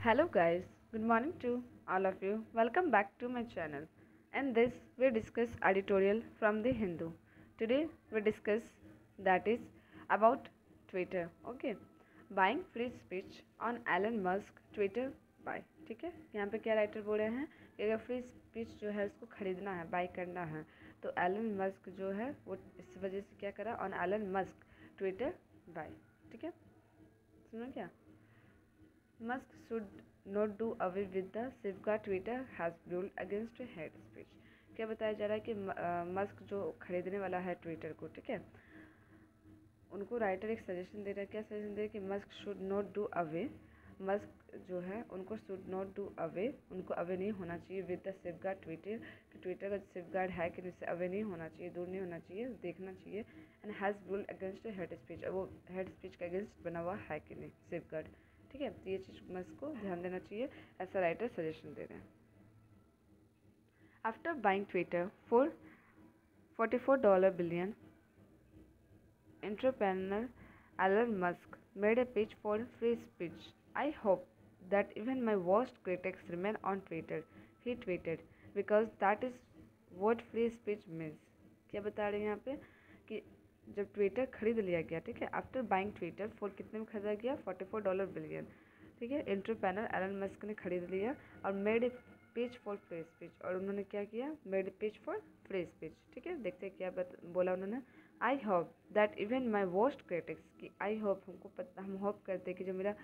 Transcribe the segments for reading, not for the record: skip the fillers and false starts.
Hello guys, good morning to all of you. Welcome back to my channel. And this we discuss editorial from the Hindu. Today we discuss that is about Twitter. Okay, buying free speech on Elon Musk Twitter buy. ठीक है, यहाँ पे क्या writer बोल रहे हैं कि अगर फ्री स्पीच जो है उसको खरीदना है, बाई करना है, तो एलन मस्क जो है वो इस वजह से क्या करा on Elon Musk Twitter buy. ठीक है, सुनो क्या. Musk should not do away with the safeguard Twitter has built against hate speech. क्या बताया जा रहा है कि मस्क जो खरीदने वाला है ट्विटर को, ठीक है, उनको राइटर एक सजेशन दे रहा है. क्या सजेशन दे रहा है कि Musk should not do away. Musk जो है उनको शुड नॉट डू अवे, उनको अवे नहीं होना चाहिए विद द सेफगार्ड ट्विटर, कि ट्विटर का सेफगार्ड है कि इससे अवे नहीं होना चाहिए, दूर नहीं होना चाहिए, देखना चाहिए. And has built against hate speech, और वो हेट स्पीच के अगेंस्ट बना हुआ है कि नहीं सेफगार्ड. ठीक है, तो ये चीज़ मस्क को ध्यान देना चाहिए, ऐसा राइटर सजेशन दे रहे हैं. After buying Twitter for $44 billion, entrepreneur Elon Musk made a pitch for free speech. I hope that even my worst critics remain on Twitter, he tweeted, because that is what free speech means. क्या बता रहे हैं यहाँ पे कि जब Twitter खरीद लिया गया, ठीक है, आफ्टर बाइंग ट्विटर फॉर कितने में खरीदा गया, $44 बिलियन. ठीक है, एंटरप्रेन्योर एलन मस्क ने खरीद लिया और made a pitch for free speech, और उन्होंने क्या किया, made a pitch for free speech. ठीक है, देखते हैं क्या बोला उन्होंने. I hope that even my worst critics, की आई होप हम होप करते हैं कि जो मेरा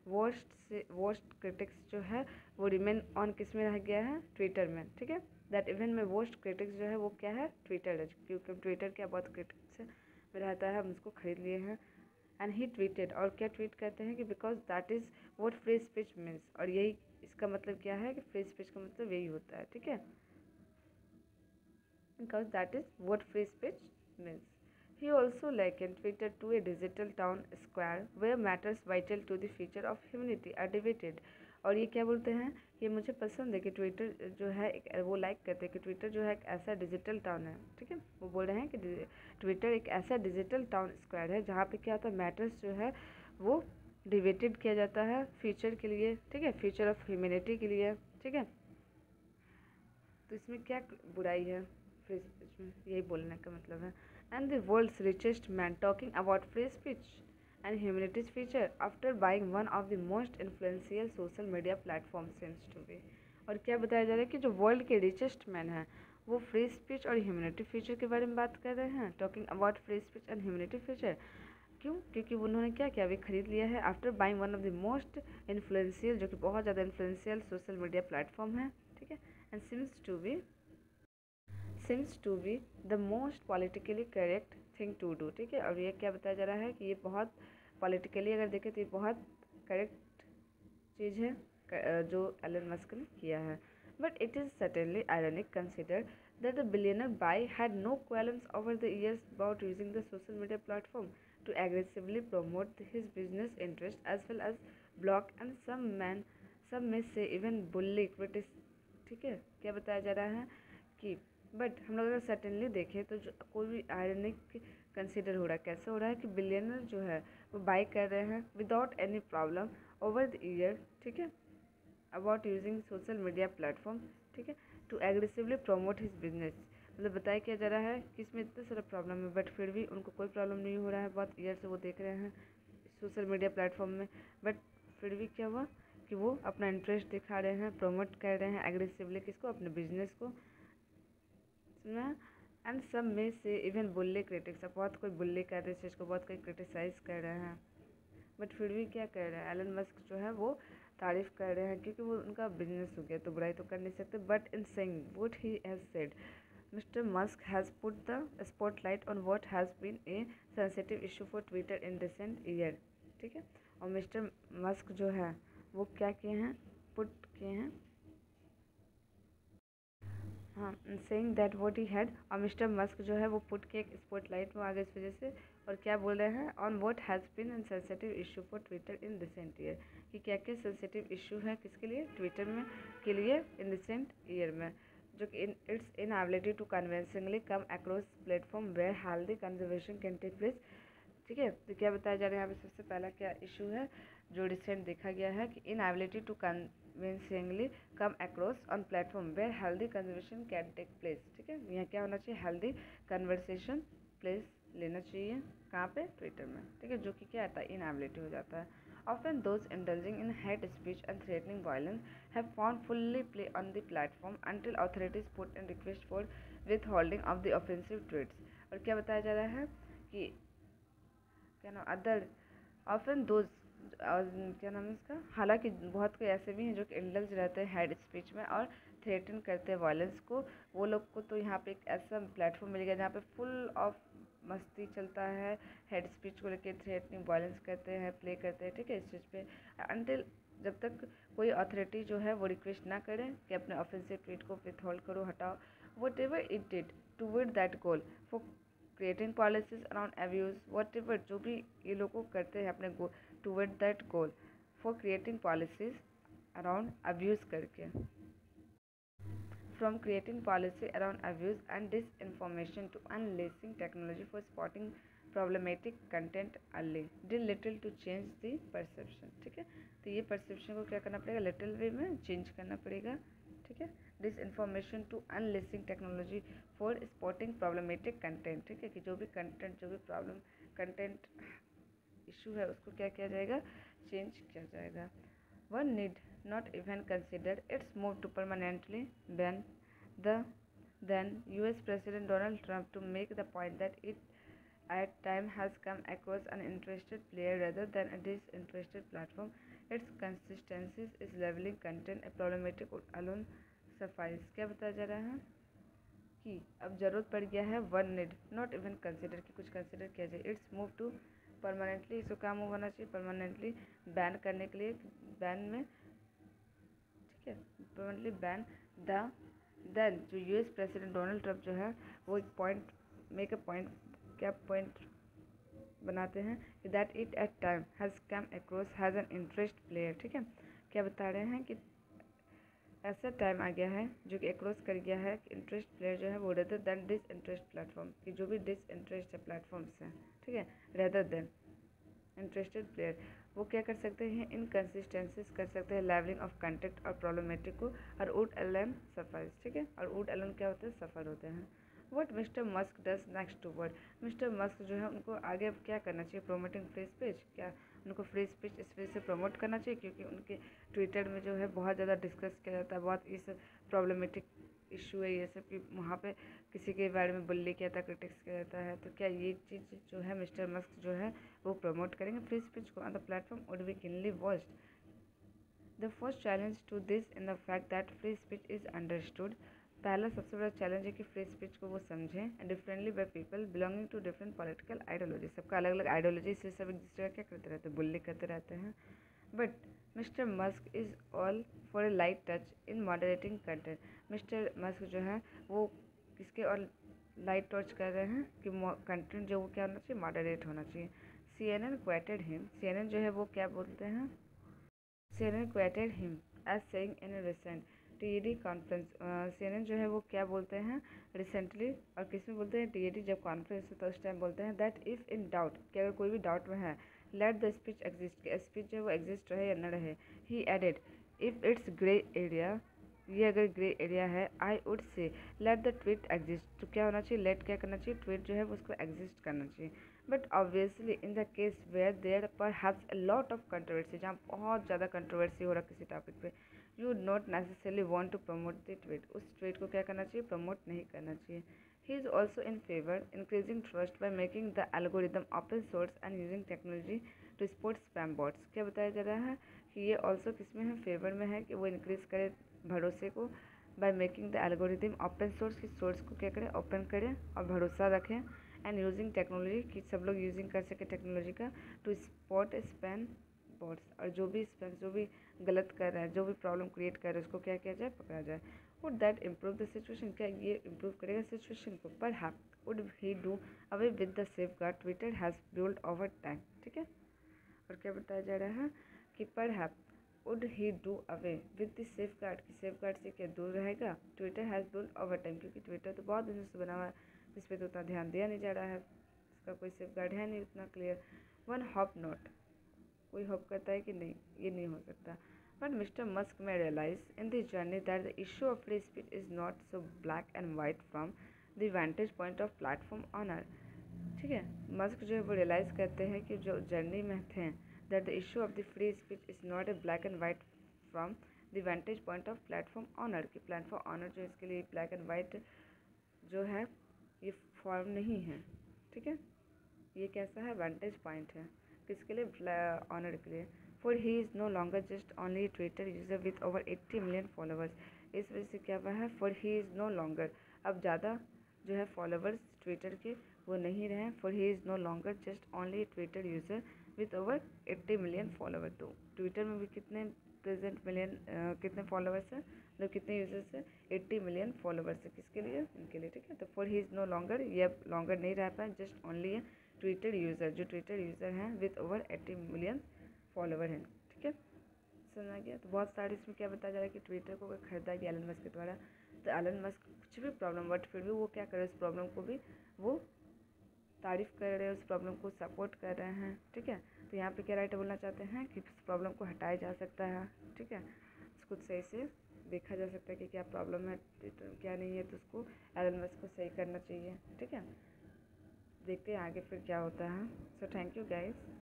वर्स्ट क्रिटिक्स जो है वो रिमेन ऑन किस में रह गया है, ट्विटर में. ठीक है, that even my worst critics जो है वो क्या है, ट्विटर है, क्योंकि ट्विटर क्या बहुत क्रिटिक्स है रहता है, हम उसको खरीद लिए हैं. एंड ही ट्वीटेड, और क्या ट्वीट करते हैं कि because that is what free speech means, और यही इसका मतलब क्या है कि फ्री स्पीच का मतलब यही होता है. ठीक है, because that is what free speech means. He also likened Twitter to a digital town square where matters vital to the future of humanity are debated. और ये क्या बोलते हैं, ये मुझे पसंद है कि ट्विटर जो है एक, वो लाइक करते हैं कि ट्विटर जो है एक ऐसा डिजिटल टाउन है. ठीक है, वो बोल रहे हैं कि ट्विटर एक ऐसा डिजिटल टाउन स्क्वायर है जहाँ पे क्या होता है, मैटर्स जो है वो डिबेटेड किया जाता है फ्यूचर के लिए. ठीक है, फ्यूचर ऑफ ह्यूमैनिटी के लिए. ठीक है, तो इसमें क्या बुराई है फ्री स्पीच में, यही बोलने का मतलब है. And the world's richest man talking about free speech and humanity's future after buying one of the most influential social media platform seems to be. और क्या बताया जा रहा है कि जो वर्ल्ड के रिचेस्ट मैन हैं वो फ्री स्पीच और ह्यूमैनिटी फ्यूचर के बारे में बात कर रहे हैं, talking about free speech and humanity future. क्यों, क्योंकि उन्होंने क्या किया, अभी खरीद लिया है after buying one of the most influential, जो कि बहुत ज़्यादा इन्फ्लुएंशियल सोशल मीडिया प्लेटफॉर्म है. ठीक है, and seems to be the most politically correct thing to do. ठीक है, और ये क्या बताया जा रहा है कि ये बहुत पॉलिटिकली अगर देखें तो ये बहुत करेक्ट चीज़ है जो एलन मस्क ने किया है. But it is certainly ironic consider that the billionaire by had no qualms over the years about using the social media platform to aggressively promote his business interest as well as block and some may say even bully critics. ठीक है, क्या बताया जा रहा है कि but हम लोग अगर सर्टेनली देखें तो जो कोई भी आयरनिक कंसिडर हो रहा है, कैसे हो रहा है कि बिलियनर जो है वो बाई कर रहे हैं without any problem over the year. ठीक है, about using social media platform. ठीक है, to aggressively promote his business, मतलब बताया क्या जा रहा है कि इसमें इतने सारा प्रॉब्लम है बट फिर भी उनको कोई प्रॉब्लम नहीं हो रहा है, बहुत ईयर से वो देख रहे हैं सोशल मीडिया प्लेटफॉर्म में, बट फिर भी क्या हुआ कि वो अपना इंटरेस्ट दिखा रहे हैं, प्रमोट कर रहे हैं एग्रेसिवली किसको, अपने बिजनेस को. एंड सब में से इवन बुल्ले क्रिटिक्स, अब बहुत कोई बुल्ले कर रहे हैं इसको, बहुत कोई क्रिटिसाइज़ कर रहे हैं, बट फिर भी क्या कर रहे हैं, एलन मस्क जो है वो तारीफ़ कर रहे हैं क्योंकि वो उनका बिजनेस हो गया तो बुराई तो कर नहीं सकते. But in saying what he has said, mister Musk has put the spotlight on what has been a sensitive issue for Twitter in recent year. ठीक है, और मिस्टर मस्क जो है वो क्या किए हैं, पुट किए हैं, हाँ, saying that what he had, और मिस्टर मस्क जो है वो पुट के एक स्पॉटलाइट में आ गए इस वजह से. और क्या बोल रहे हैं, on what has been an sensitive issue for Twitter in recent year, कि क्या क्या सेंसिटिव इशू है किसके लिए, ट्विटर में के लिए इन रिसेंट ईयर में, जो कि its inability to conventionally come across platform where healthy conversation can take place. ठीक है, तो क्या बताया जा रहा है यहाँ पे, सबसे पहला क्या इशू है जो रिसेंट देखा गया है कि inability to convincingly come across on platform where healthy conversation can take place. ठीक है, यहाँ क्या होना चाहिए, हेल्दी कन्वर्सेशन प्लेस लेना चाहिए कहाँ पे, ट्विटर में। ठीक है, जो कि क्या आता है, इनएबिलिटी हो जाता है। Often those indulging in hate speech and threatening violence have found fully play on the platform until authorities put in request for withholding of the offensive tweets। और क्या बताया जा रहा है कि क्या नाम अदर ऑफन दोज, क्या नाम है इसका, हालांकि बहुत कोई ऐसे भी हैं जो कि इंडल्ज रहते हैं हेड स्पीच में और थ्रेटन करते हैं वायलेंस को। वो लोग को तो यहाँ पे एक ऐसा प्लेटफॉर्म मिल गया जहाँ पे फुल ऑफ मस्ती चलता है, हेड स्पीच को लेकर थ्रेटनिंग वायलेंस करते हैं, प्ले करते हैं। ठीक है, इस चीज़ पे अनटिल जब तक कोई अथॉरिटी जो है वो रिक्वेस्ट ना करे कि अपने ऑफेंसिव ट्वीट को विथहोल्ड करो, हटाओ, what ever it did toward that goal for creating policies around abuse, what ever जो भी ये लोग को करते हैं अपने toward that goal for creating policies around abuse करके, from creating policy around abuse and disinformation to unleashing technology for spotting problematic content early, did little to change the perception। ठीक है, तो ये परसेप्शन को क्या करना पड़ेगा, लिटिल वे में चेंज करना पड़ेगा। ठीक है, disinformation to unleashing technology for spotting problematic content. ठीक है, कि जो भी कंटेंट, जो भी प्रॉब्लम कंटेंट इशू है उसको क्या किया जाएगा, चेंज किया जाएगा। One need not even consider its move to permanently ban the then US President Donald Trump to make the point that it at time has come across an interested player rather than a disinterested platform. Its consistencies is leveling content a problematic alone suffice। क्या बताया जा रहा है कि अब ज़रूरत पड़ गया है, one need not even consider, कि कुछ कंसिडर किया जाए, इट्स मूव टू परमानेंटली, इसको क्या मूव होना चाहिए, परमानेंटली बैन करने के लिए, बैन में, ठीक है, परमानेंटली बैन द देन जो यूएस प्रेसिडेंट डोनाल्ड ट्रंप जो है वो एक पॉइंट मेक अ पॉइंट, क्या पॉइंट बनाते हैं कि that it at time has come across has an interest player. ठीक है, क्या बता रहे हैं कि ऐसा टाइम आ गया है जो कि अक्रॉस कर गया है कि इंटरेस्ट प्लेयर जो है वो rather than disinterest platform, कि जो भी डिस इंटरेस्ट है प्लेटफॉर्म्स हैं, ठीक है, रेदर देन इंटरेस्टेड प्लेयर वो क्या कर सकते हैं, इनकन्सिस्टेंसीज कर सकते हैं, लेवलिंग ऑफ कंटेंट और प्रॉब्लमेटिक को, और वुड एलन सफर्स। ठीक है, और वुड एलन क्या होते हैं, सफ़र होते हैं। What mister Musk does next to word, mister Musk जो है उनको आगे क्या करना चाहिए, प्रोमोटिंग फ्री स्पीच, क्या उनको फ्री स्पीच इस वजह से प्रमोट करना चाहिए क्योंकि उनके ट्विटर में जो है बहुत ज़्यादा डिस्कस किया जाता है, बहुत इस प्रॉब्लमेटिक इशू है ये सब, कि वहाँ पे किसी के बारे में बुल्ली किया जाता है, क्रिटिक्स किया जाता है, तो क्या ये चीज़ जो है मिस्टर मस्क जो है वो प्रमोट करेंगे फ्री स्पीच को on the platform, would be keenly watched. The first challenge to this in the fact that free speech is understood, पहला सबसे बड़ा चैलेंज है कि फ्री स्पीच को वो समझें and differently by people belonging to different political ideology, सबका अलग अलग आइडियोलॉजी से सब एक दूसरे का क्या करते रहते हैं, बुल्ली करते रहते हैं। But mister Musk is all for a light touch in moderating content, mister Musk जो है वो किसके और लाइट टच कर रहे हैं कि कंटेंट जो वो क्या होना चाहिए, मॉडरेट होना चाहिए। CNN क्वेटेड हिम, CNN जो है वो क्या बोलते हैं, CNN quoted him as saying in a recent TED conference, CNN जो है वो क्या बोलते हैं रिसेंटली, और किस में बोलते हैं, TED जब कॉन्फ्रेंस होता है उस टाइम बोलते हैं दैट इफ़ इन डाउट, कि अगर कोई भी डाउट में है, लेट द स्पीच एग्जिस्ट, कि स्पीच जो है वो एग्जिस्ट रहे या न रहे। He added if it's grey area, ये अगर ग्रे एरिया है, I would say let the tweet exist, तो क्या होना चाहिए, लेट क्या करना चाहिए, ट्वीट जो है वो उसको एग्जिस्ट करना चाहिए। But obviously in the case where there perhaps a lot of controversy, जहाँ बहुत ज़्यादा कंट्रोवर्सी हो रहा है किसी टॉपिक पे, you would not necessarily want to promote the tweet, उस ट्वीट को क्या करना चाहिए, प्रमोट नहीं करना चाहिए। He is also in favour increasing trust by making the algorithm open source and using technology to spot spam bots. क्या बताया जा रहा है कि ये ऑल्सो किस में है, फेवर में है, कि वो इंक्रीज़ करे भरोसे को, bye making the algorithm open source, की सोर्स को क्या करें, ओपन करें और भरोसा रखें, एंड यूजिंग टेक्नोलॉजी, कि सब लोग यूजिंग कर सके टेक्नोलॉजी का, टू स्पॉट स्पैम बॉट्स, और जो भी स्पैम, जो भी गलत कर रहा है, जो भी प्रॉब्लम क्रिएट कर रहा है उसको क्या किया जाए, पकड़ा जाए। Would that improve the situation, क्या ये इम्प्रूव करेगा सिचुएशन को, perhaps would he do away with the safeguard Twitter has build over time. ठीक है, और क्या बताया जा रहा है कि perhaps would he do away with the safeguard, की सेफ गार्ड से क्या दूर रहेगा, Twitter has build over time, क्योंकि ट्विटर तो बहुत दिनों से बना हुआ है, इस पर तो उतना ध्यान दिया नहीं जा रहा है, इसका कोई सेफ गार्ड है नहीं उतना क्लियर। वन हॉप नॉट, कोई होप करता है कि नहीं, ये नहीं हो सकता। But mister Musk may realise in this journey that the issue of free speech is not so black and white from the vantage point of platform owner. ठीक है, मस्क जो है वो रियलाइज़ करते हैं कि जो जर्नी में थे, that the issue of the free speech is not a black and white from the vantage point of platform owner, कि प्लेटफॉर्म ऑनर जो इसके लिए ब्लैक एंड वाइट जो है ये फॉर्म नहीं है। ठीक है, ये कैसा है, वेंटेज पॉइंट है किसके लिए, ऑनर के लिए। For he is no longer just only Twitter user with over 80 million followers. इस वजह से क्या हुआ है, for he is no longer, अब ज़्यादा जो है फॉलोअर्स ट्विटर के वो नहीं रहे। For he is no longer just only Twitter user with over 80 million follower. तो ट्विटर में भी कितने प्रेजेंट मिलियन कितने फॉलोअर्स हैं, मतलब कितने यूजर्स हैं, 80 मिलियन फॉलोअर्स है किसके लिए, इनके लिए। ठीक है, तो for he is no longer, ये अब लॉन्गर नहीं रह पाए, जस्ट ओनली है ट्विटर यूज़र, जो ट्विटर यूज़र हैं विथ ओवर 80 मिलियन फॉलोवर हैं। ठीक है, समझ गया। तो बहुत सारे इसमें क्या बताया जा रहा है कि ट्विटर को खरीदा गया एलन मस्क के द्वारा, तो एलन मस्क कुछ भी प्रॉब्लम, बट फिर भी वो क्या कर रहे हैं, उस प्रॉब्लम को भी वो तारीफ़ कर रहे हैं, उस प्रॉब्लम को सपोर्ट कर रहे हैं। ठीक है, तो यहाँ पे क्या राइटर बोलना चाहते हैं कि उस प्रॉब्लम को हटाया जा सकता है। ठीक है, उसको सही से देखा जा सकता है कि क्या प्रॉब्लम है क्या नहीं है, तो उसको एलन मस्क को सही करना चाहिए। ठीक है, देखते हैं आगे फिर क्या होता है। So thank you guys.